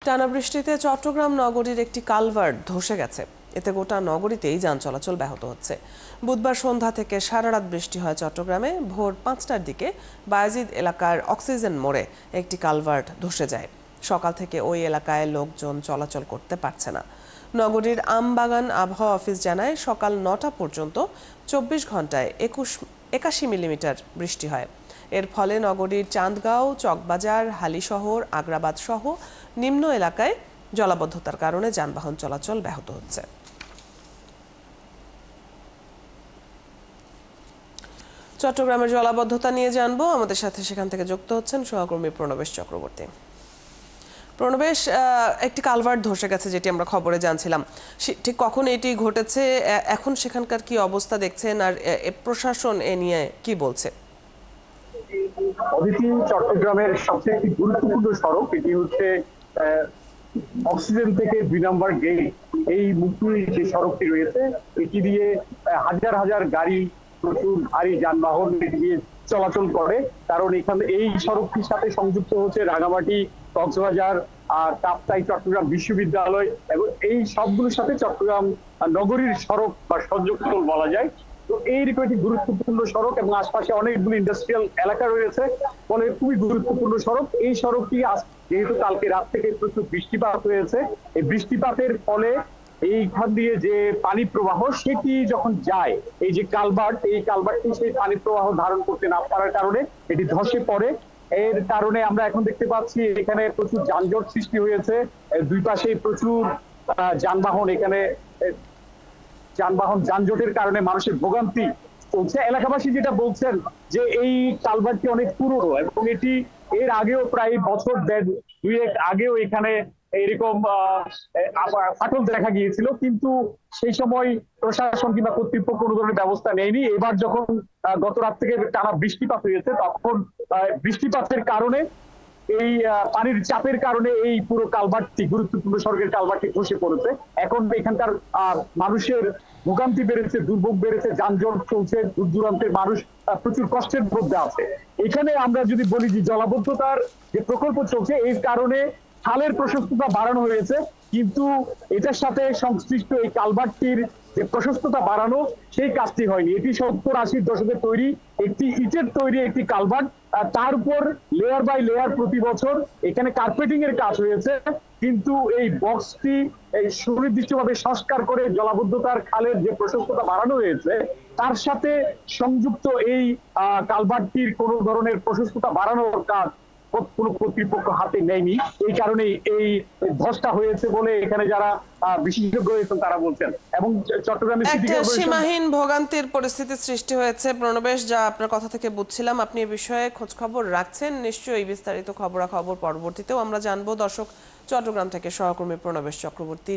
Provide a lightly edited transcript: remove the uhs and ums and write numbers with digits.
টানা বৃষ্টিতে চট্টগ্রাম নগরীর একটি কালভার্ট ধসে গেছে। এতে গোটা নগরীতেই যান চলাচল ব্যাহত হচ্ছে। বুধবার সন্ধ্যা থেকে সারা রাত বৃষ্টি হয় চট্টগ্রামে। ভোর ৫টার দিকে বায়েজিদ এলাকার অক্সিজেন মোড়ে একটি কালভার্ট ধসে যায়। সকাল থেকে ওই এলাকায় লোকজন চলাচল করতে পারছে না। নগরীর আমবাগান আবহাওয়া অফিস জানায়, সকাল ৯টা পর্যন্ত ২৪ ঘন্টায় ৮১ মিলিমিটার বৃষ্টি হয়। এর ফলে নগরীর চান্দগাঁও, চকবাজার, হালিশহর, আগ্রাবাদ সহ নিম্ন এলাকায় জলাবদ্ধতার কারণে যানবাহন চলাচল ব্যাহত হচ্ছে। চট্টগ্রামের জলাবদ্ধতা নিয়ে জানবো, আমাদের সাথে সেখান থেকে যুক্ত হচ্ছেন সহকর্মী প্রণবেশ চক্রবর্তী। প্রণবেশ, একটি কালভার্ট ধসে গেছে যেটি আমরা খবরে জানছিলাম, ঠিক কখন এটি ঘটেছে, এখন সেখানকার কি অবস্থা দেখছেন, আর প্রশাসন এ নিয়ে কি বলছে? অদিতি, চট্টগ্রামের সবচেয়ে একটি গুরুত্বপূর্ণ সড়ক, এটি হচ্ছে অক্সিজেন থেকে ২ নম্বর গেট, এই মুখী যে সড়কটি রয়েছে এটি দিয়ে হাজার হাজার গাড়ি, প্রচুর ভারী যানবাহন দিয়ে চলাচল করে। কারণ এখানে এই সড়কটির সাথে সংযুক্ত হচ্ছে রাঙামাটি, কক্সবাজার, আর কাপ্তাই, চট্টগ্রাম বিশ্ববিদ্যালয়, এবং এই সবগুলোর সাথে চট্টগ্রাম নগরীর সড়ক বা সংযুক্ত বলা যায়। তো এইরকম একটি গুরুত্বপূর্ণ সড়ক এবং আশপাশে অনেকগুলো ইন্ডাস্ট্রিয়াল এলাকা রয়েছে, ফলে খুবই গুরুত্বপূর্ণ সড়ক। এই সড়কটি যেহেতু কালকে রাত থেকে প্রচুর বৃষ্টিপাত হয়েছে, এই বৃষ্টিপাতের ফলে এইখান দিয়ে যে পানি প্রবাহ সেটি যখন যায়, এই যে কালভার্ট, এই কালভার্টটি সেই পানি প্রবাহ ধারণ করতে না পারার কারণে এটি ধসে পড়ে। এর কারণে আমরা এখন দেখতে পাচ্ছি এখানে প্রচুর যানজট সৃষ্টি হয়েছে। দুই পাশে প্রচুর যানবাহন, এখানে যানজটের কারণে মানুষের ভোগান্তি চলছে। এলাকাবাসী যেটা বলছেন যে এই কালভার্টটি অনেক পুরনো এবং এটি এর আগেও প্রায় বছর দুয়েক আগেও এখানে এরকম ফাটল দেখা গিয়েছিল, কিন্তু সেই সময় প্রশাসন কিংবা কর্তৃপক্ষ কোনো ধরনের ব্যবস্থা নেয়নি। এবার যখন গত রাত থেকে টানা বৃষ্টিপাত হয়েছে, তখন বৃষ্টিপাতের কারণে এই পানির চাপের কারণে এই পুরো কালভার্টটি, গুরুত্বপূর্ণ সড়কের কালভার্টটি ধসে পড়েছে। এখন এখানকার মানুষের ভোগান্তি বেড়েছে, দুর্ভোগ বেড়েছে, যানজট চলছে, দূর দূরান্তের মানুষ প্রচুর কষ্টের মধ্যে আছে। এখানে আমরা যদি বলি যে জলাবদ্ধতার যে প্রকল্প চলছে, এই কারণে খালের প্রশস্ততা বাড়ানো হয়েছে, কিন্তু এটার সাথে সংশ্লিষ্ট এই কালভার্টটির যে প্রশস্ততা বাড়ানো সেই কাজটি হয়নি। এটি ৭০-৮০ দশকের তৈরি একটি ইটের তৈরি একটি কালভার্ট, তার উপর লেয়ার বাই লেয়ার প্রতি বছর এখানে কার্পেটিং এর কাজ হয়েছে, কিন্তু এই বক্সটি এই সুনির্দিষ্টভাবে সংস্কার করে জলাবদ্ধতার খালের যে প্রশস্ততা বাড়ানো হয়েছে তার সাথে সংযুক্ত এই কালভার্টটির কোন ধরনের প্রশস্ততা বাড়ানোর কাজ কোনো কর্তৃপক্ষ হাতে নেয়নি। এই কারণে এই ধসটা হয়েছে বলে এখানে যারা বিশেষজ্ঞ রয়েছেন তারা বলছেন। এবং চট্টগ্রামের সীমাহীন ভোগান্তির পরিস্থিতি সৃষ্টি হয়েছে। প্রণবেশ, যা আপনার কথা থেকে বুঝছিলাম, আপনি এই বিষয়ে খোঁজ খবর রাখছেন নিশ্চয়ই। বিস্তারিত খবরাখবর পরবর্তীতেও আমরা জানবো। দর্শক, চট্টগ্রাম থেকে সহকর্মী প্রণবেশ চক্রবর্তী